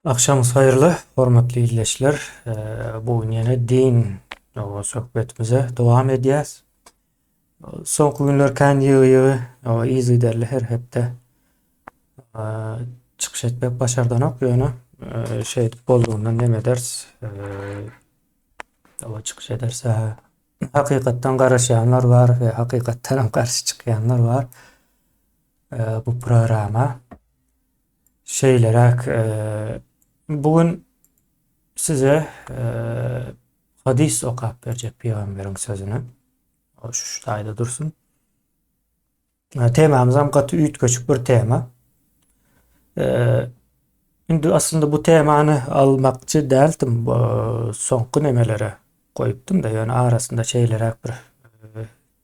Akşamınız hayırlı, hormatly izleyijiler. Bugün ýene din söhbetimize dowam edýäs. Soňky günler kän ýygy izlederli her hepde çykyş etmek başardanok ýöne şey bolduğundan neme ders çykyş ederse hakykatdan garaşanlar var we hakykatdan garşy çykýanlar var. Bu programa şeylerek bugün size hadis okap berjek Peygamberin sözünü. O şu taýda dursun. Temamyzam gaty üýt köçük bir tema. Indi aslında bu temany almakçy däldim. Soňky nemelere goýupdym da ýöne arasında şeylerek bir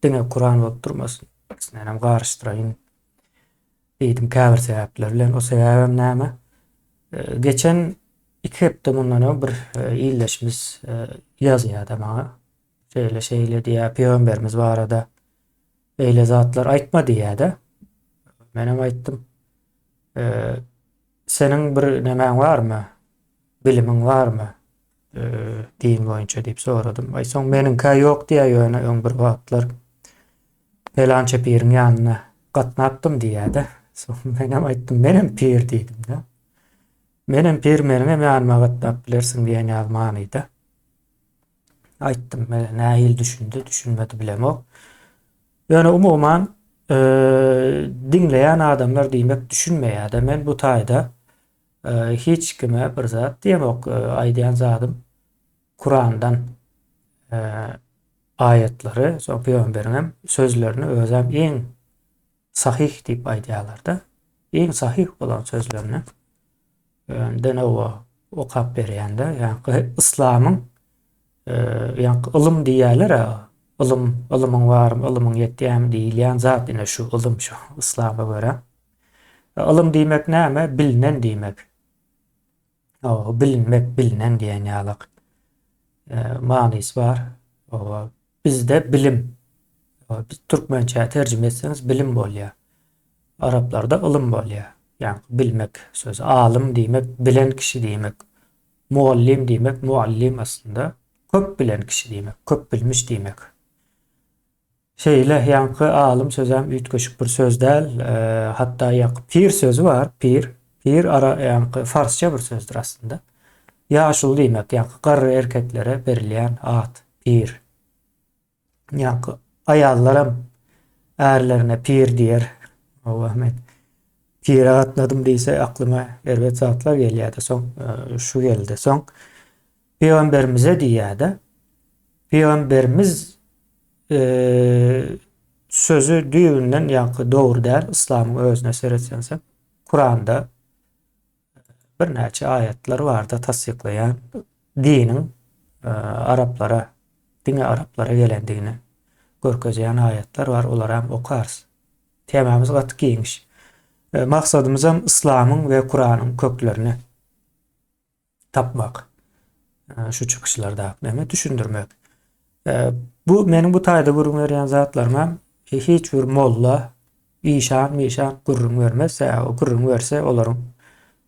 dine Kur'an bolup durmasyn. Hem garşydyraýyn diýdim käbir sebäpler bilen. O sebäbim näme? Geçen 2 hepde mundan bir illeşimiz ýazýardy maňa. Şeyle diýär, Peygamberimiz barada eýle zatlar aýtma diýär-de. Menem aýtdym. Seniň bir nemäň barmy? Bilimiň barmy? Din boýunça diýip soradym. Aýsoň meniňkä ýok diýär ýöne öň bir wagtlar felança piriň ýanyna gatnapdym diýär-de. Soň menem aýtdym, menem pir diýdim-de. Menem pir meniňe ýanyma gatnap bilersiň diýen ýazmanydy. Aýtdym, nähil düşündi, düşünmedi bilemok. Ýöne umuman dinleýän adamlar diýmek düşünmeýär-de. Men bu taýda hiç kime bir zat diýemok. Aýdýan zatym Kur'andan ayetlary, soň Peýgamberiň sözlerini özüm en sahih diýip aýdýarlar-da. En sahih bolan sözlerini dene okap berýände, ýani islamyň ýani ilm diýerler, ilmyň barmy, ilmyň ýetýärmi diýilýän zat ine şu ilm şu islama görä. Ilm diýmek näme? Bilinen diýmek. Bilinmek, bilinen diýen ýalyk manysy bar. Bizde bilim. Biz türkmençe terjime etseňiz bilim bolýar. Araplarda ilm bolýar. Yani bilmek sözü. Alim diýmek, bilen kişi diýmek. Muallim diýmek, muallim aslında köp bilen kişi diýmek, köp bilmiş diýmek. Şeyle ýanky alim sözem üýt köçük bir söz däl. Hatta ýanky pir sözü var. Pir ara ýanky farsça bir sözdür aslında. Ýaşul diýmek, ýanky garry erkeklere berilýän ad, pir. Ýanky aýallaram erlerine pir diýer. Ahmet. Pire atladım diýse aklyma elbet zatlar gelýärdi. Soň şu geldi. Soň Peygamberimize diýär-de. Peygamberimiz sözü diýünden ýanky dogry däl. Islamyň özüne seretsense Kur'anda bir näçe ayetler barda tasdiklaýan diniň dine Araplara gelendigini görkezýän ayetler var. Olar hem okarys. Temamyz gaty giňiş. Maksadımızam İslam'ın ve Kur'an'ın köklerini tapmak. Şu çıkışlarda neme düşündürmek. Bu menin bu taýda gurrun berýän zatlarym hiç bir molla işan gurrun vermez. O gurrun verse olaryň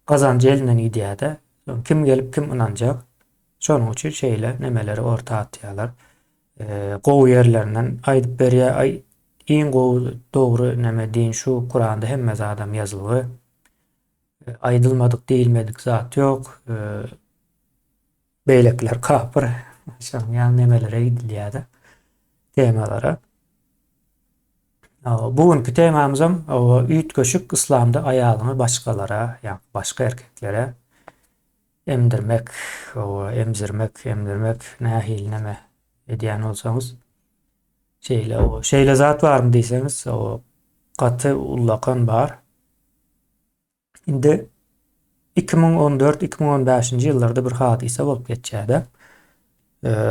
kazancı elinden gidiýär-de. Kim gelip kim inanjak? Şonuň üçin şeýle nemeleri orta atýarlar. Gowy yerlerinden aýdyp berýär. En doğru neme diýin şu Kur'anda hemme adam yazılı. Aydılmadık değilmedik zat yok. Beylekler kapır. Yani nemelere gidilýär-de temalara. Bugünkü temamyzam üýt köçük İslamda aýalyny başgalara, yani başga erkeklere emdirmek, emdirmek nähil neme edýän bolsaňyz şeyle zat var mı diýseniz o gaty ullakan bar. Indi 2014-2015 ýyllarda bir hadise bolup geçýär-de.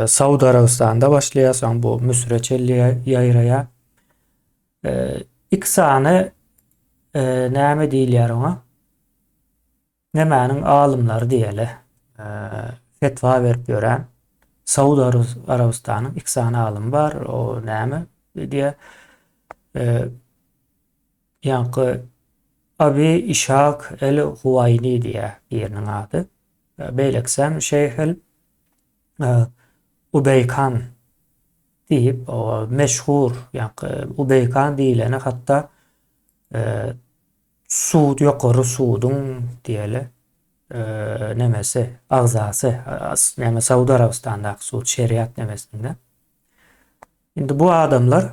Saudy Arabistanda başlaýar, soň bu müsreçeli ýaýraýar. İksany näme diýilýär ona? Nemäniň alymlary diýeli. Fetwa berip ýören Saudy Arabistanyň iksany alym bar. O näme diýe? Ýanky Abi İshak el-Huvayni diye birinin adı. Beyleksem Şeyh Ubeykan deyip o meşhur yani Ubeykan diyilene hatta e, Suud yukarı Suud'un diyeli nemesi ağzası yani Saudi Arabistan'daki Suud şeriat nemesinde. Şimdi bu adamlar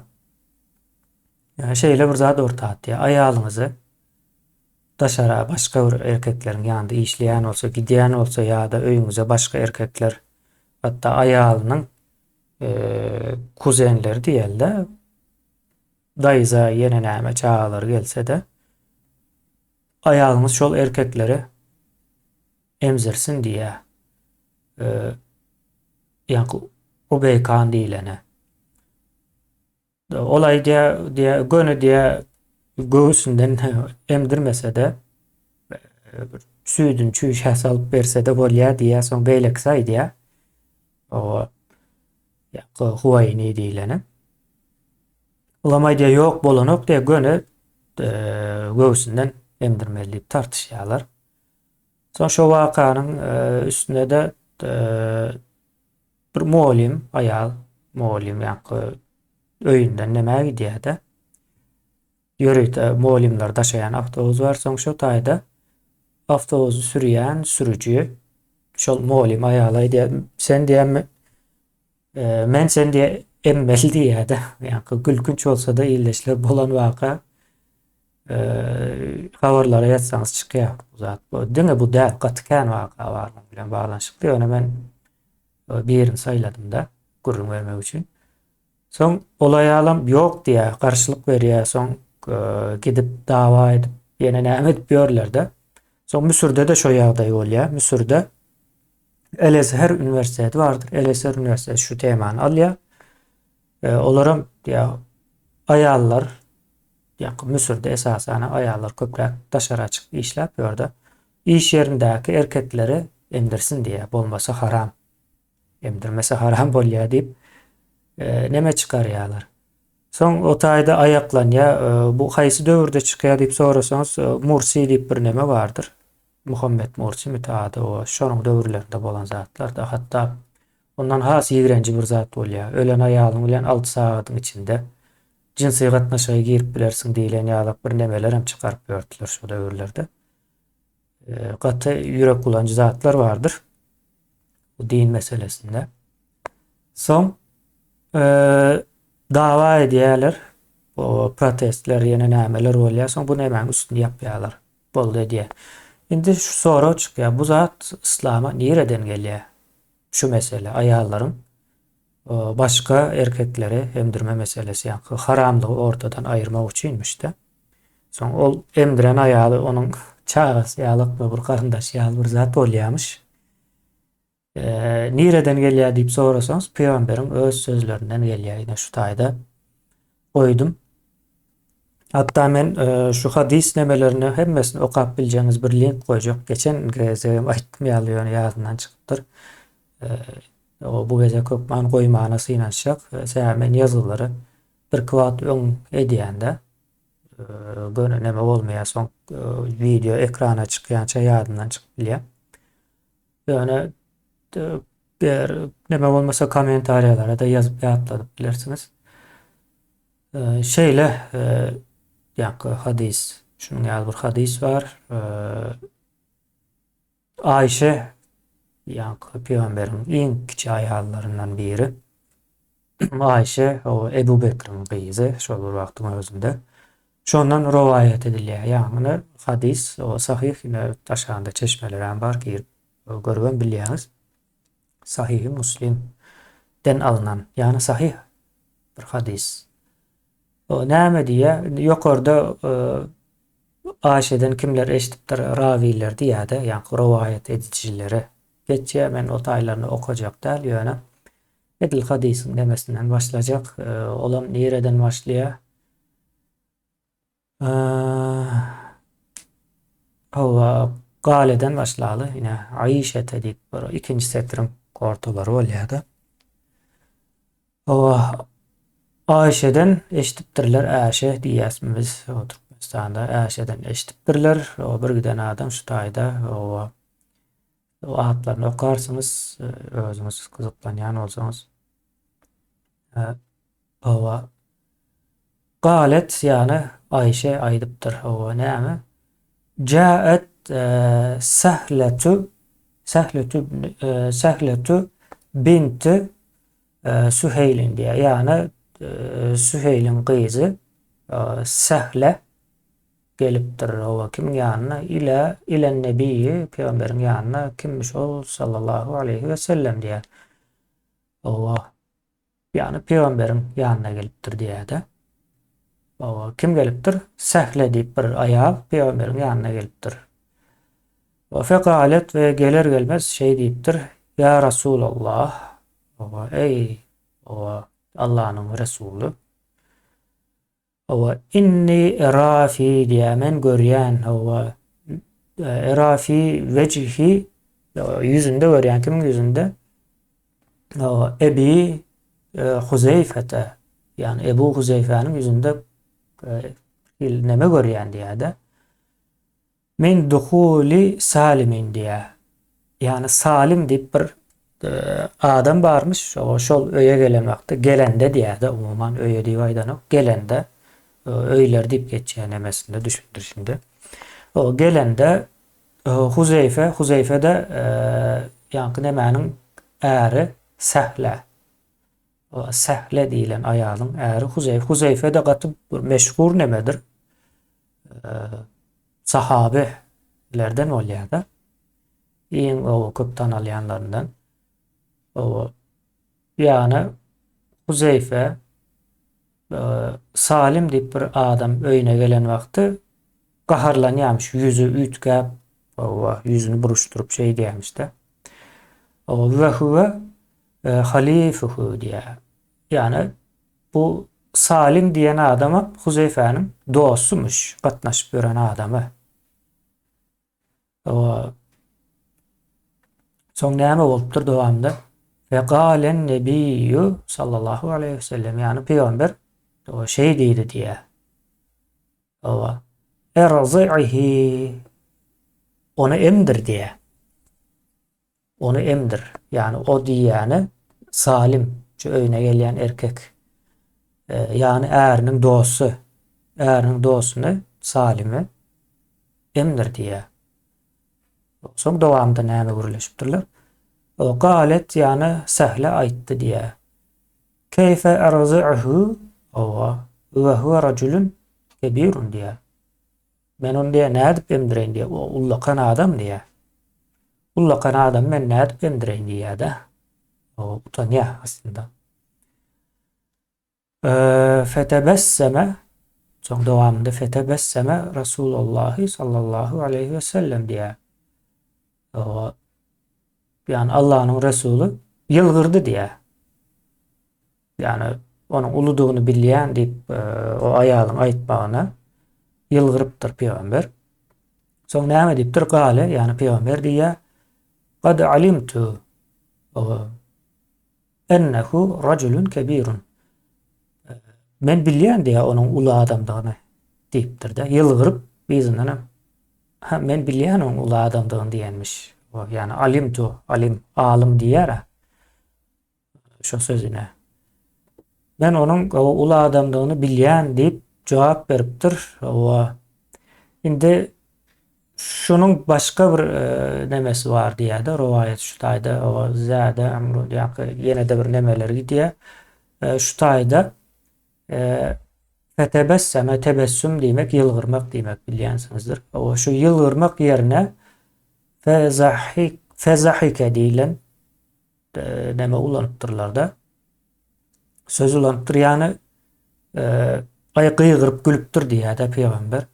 şeyle bir zat ortaat diye ayağınızı dışarı başka bir erkeklerin yanında işleyen olsa gidiyen olsa ya da öyünüze başka erkekler hatta ayağının kuzenleri diyelim de dayıza yeneneme çağaları gelse de ayağımız şol erkekleri emzirsin diye yani Ubeykan diyilene olay diye gönü diye göğsünden emdirmese de süydün çüyüşe salıp verse de bolya diye son beylek say diye o Huvayni diyilene olamay diye yok bolanok diye gönü göğsünden emdirmeli tartışıyorlar. Son şu vakanın üstünde de bir muallim ayal muallim yani öyünden nemeye gidiyor da yürüyüp muallimler taşıyan avtobus var. Son şu tayda avtobusu sürüyen sürücü şol muallim ayalay diye sen diye men sen diye emmel diye de yani gülkünç olsa da iyileşler bolan vaka haberlere yazsanız çıkıyor zat. Dene bu da katken vaka var mı bilen bağlanışıklı. Onu ben bir yerini sayladım da gurur vermek için. Son olay alam yok diye karşılık veriyor. Son gidip dava edip yine ne etmiyorlar da. Son Mısır'da da şu yağday oluyor. Mısır'da El-Ezher Üniversitesi vardır. El-Ezher Üniversitesi şu temanı alıyor. Olaram ya ayarlar yani Mısır'da esasen ayarlar köprek dışarı açık işlep orada. İş yerindeki erkekleri emdirsin diye. Olmasa haram. Emdirmesi haram bolya deyip neme çıkarıyorlar. Son o tayda ayaklan ya bu haysi dövrde çıkıyor deyip sorarsanız Mursi deyip bir neme vardır. Muhammed Mursi müteadı o şonun dövrlerinde bolan zatlar da hatta ondan has yigrenci bir zat oluyor. Ölen ayağının ölen 6 saatin içinde cinsi katnaşayı girip bilersin deyilen yağlak bir nemeler hem çıkarıp örtüler şu dövrlerde. Katı yürek kullanıcı zatlar vardır. Bu din meselesinde. Son dava ediyorlar. O protestler yine nemeler oluyor. Son bu hemen üstünde yapıyorlar. Bol diye. Şimdi şu soru çıkıyor. Bu zat İslam'a nereden geliyor? Şu mesele ayarların başka erkekleri emdirme meselesi yani haramlığı ortadan ayırmak içinmiş de. Son o emdiren ayağı onun çağrısı yağlık mı bir karındaş yağlı bir zat oluyormuş. Nereden geliyor deyip sorarsanız Peygamberin öz sözlerinden geliyor. Yine şu tayda koydum. Hatta ben şu hadis nemelerini hemmesini okuyup bileceğiniz bir link koyacak. Geçen geze aytmayalıyor yazından çıktır. O bu gece kökman koyma anasıyla şak. Hemen yazıları bir kıvat ön ediyende neme olmaya son video ekrana çıkan yadından çıkıyor. Yani eğer neme olmasa komentaryalara da yazıp atlayabilirsiniz. Şeyle yani hadis şunun yani bir hadis var. Ayşe yani Peygamberin en küçük ayarlarından biri. Ayşe o Ebu Bekir'in kızı şu bir vaktin özünde. Şondan rivayet ediliyor. Yani hadis o sahih yine taşağında çeşmeler var ki görüven biliyorsunuz. Sahih-i Müslim'den alınan yani sahih bir hadis. O näme diye yok orada Ayşe'den kimler eşittir raviler diye de yani rivayet edicileri geçiyor. Ben o taylarını okuyacak değil yani. Edil hadisin demesinden başlayacak. Olan nereden başlıyor? O Gale'den başladı. Yine Ayşe dedik. İkinci setrin ortaları oluyor da. O Ayşe'den eşittirler Ayşe diye ismimiz odur. Arabistan'da Aşe'den eşittirler. O bir giden adam şu tayda o ayetlerini okarsınız, özünüz kızıklanyan olsanız. E, O galet yani Ayşe aydıptır. O näme? Caet Sehletu binti Süheyl'in diye. Yani Süheyl'in kızı Sehle gelipdir. O kim yanına ile nebiyyi peygamberin yanına kimmiş ol sallallahu aleyhi ve sellem diye. O yani peygamberin yanına geliptir diye de. O kim geliptir? Sehle deyip bir ayağı peygamberin yanına geliptir. O fekalet ve gelir gelmez şey deyiptir. Ya Resulallah. O ey o Allah'ın Resulü. O inni erafi diye men göryen o erafi vecihi yüzünde göryen kimin yüzünde? O Ebi Huzeyfete yani Ebu Huzeyfe'nin yüzünde neme göryen diye de min duhuli salimin diye yani salim deyip bir adam varmış o şol öye gelen vakti gelende diye de umuman öye divaydan o gelende öyler deyip geçeceğin emesinde düşündür şimdi. O gelende Huzeyfe de yankı nemenin eri Sehle. O Sehle deyilen ayağının eri Huzeyfe de katı meşhur nemedir? Sahabelerden oluyor da. İyin o köp tanılayanlarından. O yani Huzeyfe Salim deyip bir adam öyüne gelen vakti kaharlanyamış. Yüzü ütkep yüzünü buruşturup şey diyemiş de. O ve huve halifuhu diye. Yani bu Salim diyen adama Huzeyfe'nin dostumuş. Katnaşıp gören adamı. O son näme bolupdyr dowamda? Ve galen nebiyyü sallallahu aleyhi ve sellem yani peygamber o şey deydi diye. O erzihi onu emdir diye. Onu emdir. Yani o diyeni Salim şu öyüne gelen erkek. Yani erinin dostu. Erinin dostunu Salim'i emdir diye. Son dowamda näme gürleşipdirler? O galet yani Sehle aytdı diye. Keyfe erzi'uhu ve huve raculun kebirun diye. Men onu diye ne edip emdireyin diye. O ullakan adam diye. Ullakan adam men ne edip emdireyin diye de. O utanıyor aslında. Fetebesseme son devamında fetebesseme Resulullah sallallahu aleyhi ve sellem diye. O yani Allah'ın Resulü yılgırdı diye. Yani onun uluduğunu bilyen deyip o ayağın aytmağına yılgırıptır peygamber. Sonra näme deyipdir? Gale yani peygamber diye kad alimtu ennehu raculun kebirun. Men bilyen diye onun ulu adamdığını deyiptir de yılgırıp bizinden men bilyen onun ulu adamdığını diyenmiş. Yani alimtu alim diyer şu sözüne. Ben onun o ulu adamlığını bilyen deyip cevap veriptir. Şimdi şunun başka bir nemesi var diye de rivayet şu tayda o zade amru yine de bir nemeleri diye şu tayda fetebesseme tebessüm demek yılgırmak demek bilyensinizdir. O şu yılgırmak yerine fezahike deyilen neme ulanıptırlar da söz ulanıptır yani kıygırıp gülüptür diye de peygamber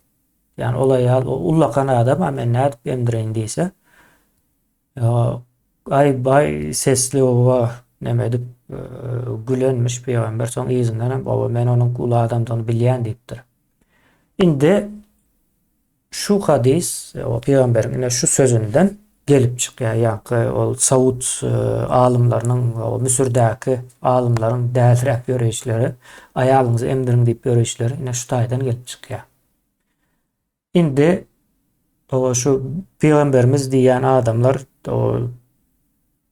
yani olay ullakan adam amen ne edip emdireyin deyse ay bay sesli o neme edip gülenmiş peygamber son izinden baba men onun ulu adamdan bilyen deyiptir. Şimdi şu hadis o peygamberin yine şu sözünden gelip çıkıyor. Yani o Saud alimlerinin o Mısır'daki alimlerin değerli görüşleri ayağınızı emdirin deyip görüşleri yine şu taydan gelip çıkıyor. Indi o şu peygamberimiz diyen adamlar o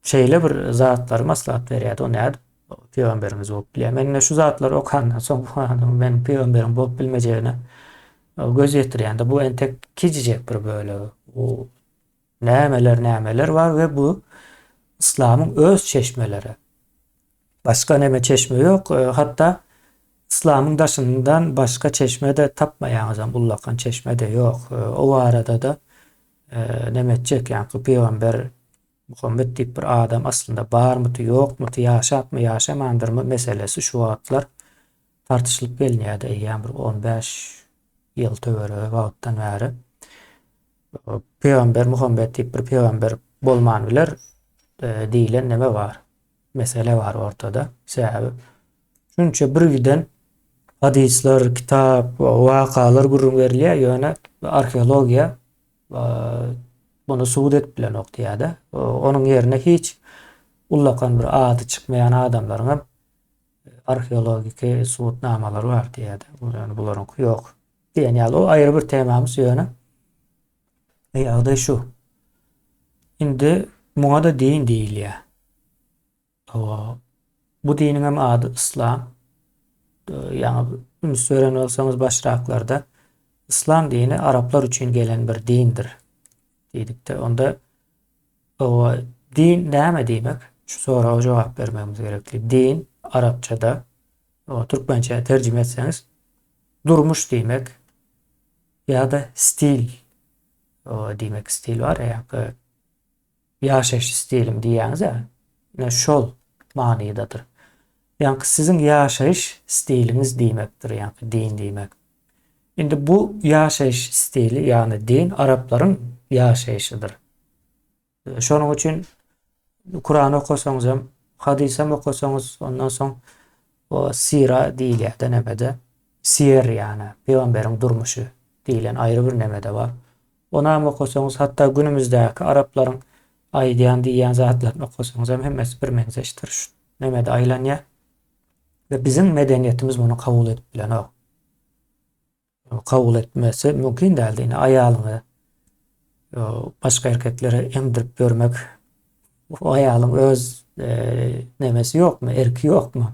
şeyle bir zatlar maslahat veriyordu. O neydi? O peygamberimiz olup bilýär. Men şu zatlar okandan soň bu adam benim peygamberim bolup bilmejegine göz ýetirýär. Bu entek kicicek bir böyle. O nämeler var ve bu İslam'ın öz çeşmeleri. Başka neme çeşme yok. Hatta İslam'ın daşından başka çeşme de tapmaýanızam ullakan çeşme de yok. O arada da nemetjek yani peygamber Muhammed diýip bir adam aslında barmydy ýokmudy, ýaşapmy ýaşamandyrmy meselesi şu wagtlar tartışylyp gelýärdi. Ýa-ni bir 15 ýyl töwere wagtdan bäri. Peygamber Muhammed diýip bir peygamber bolman biler diýilen neme var? Mesele var ortada. Sebäbi şunça bir giden hadisler, kitap, wakalar gurrun berilýär, ýöne arkeologiýa bunu suud etdiler noktaýa-da. Onun yerine hiç ullakan bir adı çıkmayan adamlaryň arkeologik suudnamalary var diýär. Yani bularyň yok. Diýen ýaly o aýry bir temamız ýöne. Ýa-da şu. Indi muňa da din diýilýär. Bu dinin hem adı İslam. Yani sören olsanız başraklarda İslam dini Araplar için gelen bir dindir. Dedik onda o din näme diýmek? Şu sorağa cevap vermemiz gerekli. Din Arapçada o Türkmençe tercüme etseniz durmuş diýmek ya da stil o diýmek stil var ya ýaşaş stilim diýäňiz ne şol manydadyr. Yani sizin ýaşaýyş stiliniz diýmekdir, yani din diýmek. Indi bu ýaşaýyş stili yani din Arapların ýaşaýyşydyr. Şonuň üçin Kur'an okusaňyz hem hadisem okusaňyz ondan soň o sira diýilýär nemede. Siyer yani peýgamberiň durmuşy diýilen aýry bir nemede var. Ona hem okusaňyz hatta günümüzdäki Arapların aýdýan diýen zatlaryny okusaňyz hem hemmesi bir menzeşdir. Nemede aýlanýar. Ve bizim medeniyetimiz bunu kabul edip bilen o. Kabul etmesi mümkün değildi. Yine ayalını başka erkeklere emdirip görmek, o ayalın öz nemesi yok mu? Erki yok mu?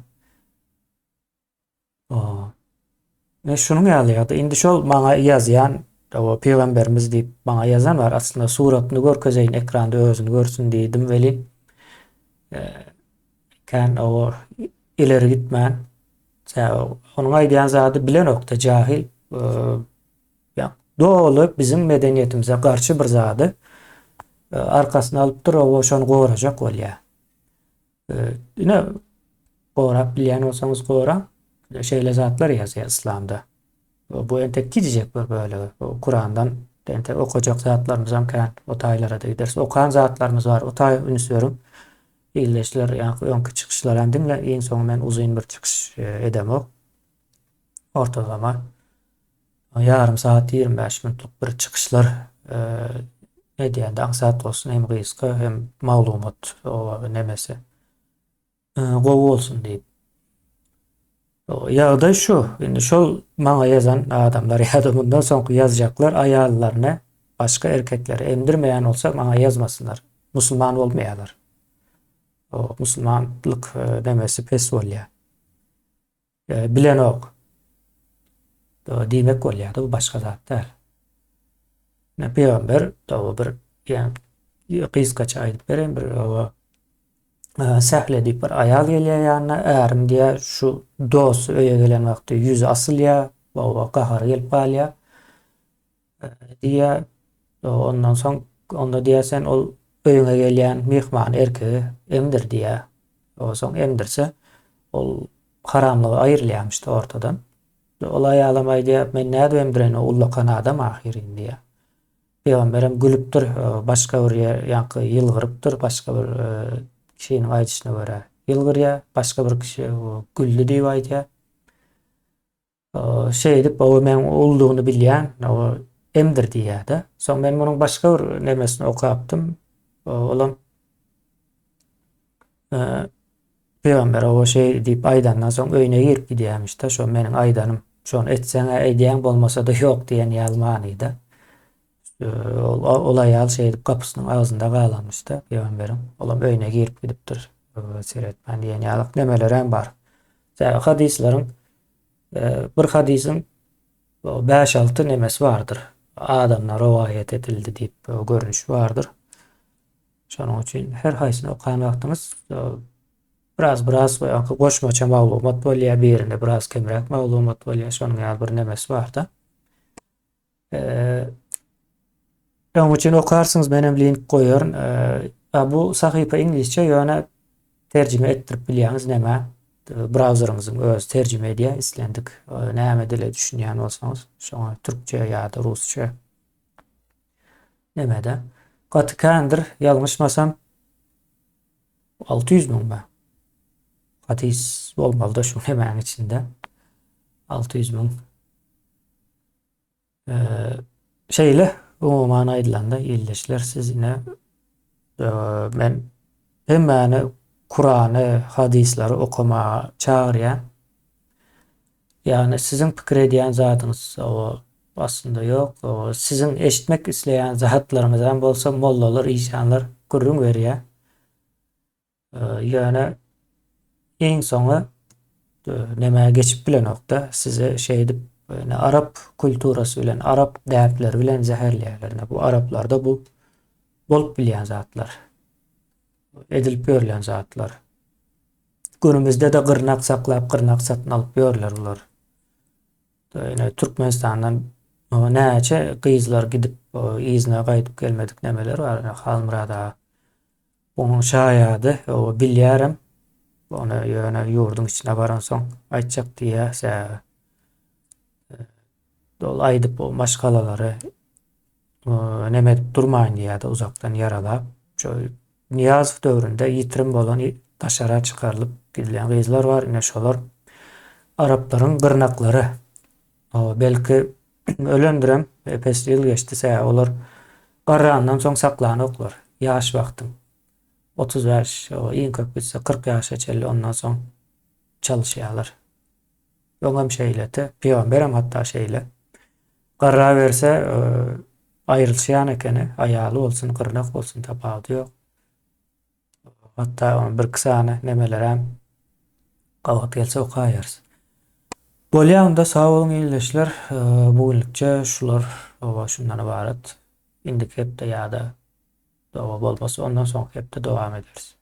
Ve şunun ýaly indi şol maňa ýazýan o peygamberimiz diýip maňa ýazan var. Aslında suratyny görkezeýin ekranda özüni görsün diýdim veli. Kan o ileri gitmän. Onuň aýdýan zady bilen okda jahil. Dolu bizim medeniyetimize karşı bir zady arkasyna alyp durup o şonu gowrajak bolýar. Ine gowrap bilýän bolsaňyz gowra şeýle zatlar ýazýar İslamda. Bu entek gidecek bir böyle Kur'an'dan entek okuyacak zatlarımız hem kan o taýlara da gideriz. Okan zatlarımız var. O taý ünsürüm illeşler yani öňkü çykyşlar hem dinle en soň men uzun bir çykyş edem o. Ortalama yarım saat 25 minutluk bir çıkışlar ne diýende aňsat bolsun hem gyska hem maglumat o nemesi gowy bolsun diýip. Ya da şu, indi şol maňa ýazan adamlar ýa-da bundan soňky ýazjaklar aýallaryna başka erkeklere emdirmeýän bolsa maňa ýazmasınlar. Musulman bolmaýarlar. O musulmanlyk demesi pes bolýar. Bilen ok. Diýmek bolýar, bu başga zatlar. Ne peygamber da bir yani gyskaça aýdyp beren bir Sahle diýip bir aýal gelýär ýanyna ärim diýär şu dos öýe gelen wagty ýüzi asylýar, o gahar gelip galýar. Diýär ondan soň onda diýersen ol öýüňe gelýän mehman erkegi emdir diýär. O soň emdirse ol haramlygy aýrylýarmyş ortadan. Ol aýalam aýdýar men näde emdiren o ullakan adam ahirin diýär. Peygamberim gülüpdir, başka bir ýanky ýylgyrypdyr, başka bir kişinin aýdyşyna görä ýylgyrýar, başka bir kişi güldü diýip aýdýar. Şey edip o men uldugyny bilýän, o emdir diýär-de. Soň men munyň başga bir nemesini okapdym. Olam Peygamber o şey diýip aýdandan soň öýüne girip gidýärmiş-de, şo meniň aýdanym şonu etsene ediyen bolmasa da yok diyen ýalmanıydı. Olay ýaly şey edip kapysynyň ağzynda galanmışdy peýgamberim. Olam öýüne girip gidipdir. Seretmän diýen ýalyk nemelerem bar. Hadislaryň bir hadisin 5-6 nemesi vardır. Adamlar rivayet edildi diýip görünüş vardır. Şonuň üçin her haýsyny okan wagtyňyz biraz goşmaça maglumat bolýar, birinde biraz kemrek maglumat bolýar. Şonuň ýaly bir nemesi bar-da. Şonuň üçin okarsyňyz menem link goýaryn. Bu sahypa ingilisçe ýöne terjime etdirip bilýäňiz näme? Browseryňyzyň öz terjime edýär islendik. Näme dile düşünýän bolsaňyz, şoňa türkçe ýa-da rusça nämede? Gatykändir, ýalňyşmasam 600 000 ba. Hadis bolmaly-da şu hemen içinde. 600 000. Şeyle umuman aýdylanda ýyldaşlar sizine men hemmeni Kur'any, hadisleri okuma çağırýan. Yani sizin pikir edýän zatyňyz o aslında yok. O sizin eşitmek isleýän zatlaryňyzdan bolsa mollalar, işanlar gurrun berýär. Yani en soňa näme geçip bilen nokta size şey edip Arap kulturasy bilen, Arap däpleri bilen zäherleýärler. Bu Araplarda bu bolup bilýän zatlar. Edilip görülen zatlar. Günümüzde de gırnak saklap gırnak satın alıp görürler ular. Yani Türkmenistan'dan näçe gyzlar gidip izine gaýdyp gelmedik nemeler var. Halmyrada onun şaýady, o bilýärem. Onu ýöne ýurdun içine baran soň aýtjak diýä. Dol aýdyp o maşgalalary neme durmaýyn diýä-de uzakdan yaralap. Niyazow döwründe ýitirim bolan taşara çıkarılıp gidilen gyzlar var. Ine şolar Arapların gırnaklary. Belki ölendirem epes ýyl geçdi. Olar garrandan soň saklanoklar. Ýaş wagtym 35, iň köp bitse 40 ýaşa çelli ondan soň çalışýarlar. Ýöňem şeýleti, peýgamberem hatda şeýle. Garra berse aýrylşýan ekeni, aýaly bolsun, gırnak bolsun tapady ýok. Hatta bir kısane nemelerem gawat gelse okaýarys. Bolýanda sag bolun ýyldaşlar, bugünlikçe şular şundan ibaret. Indik hepde ýa-da dawa bolmasa ondan soň hepde dowam ederiz.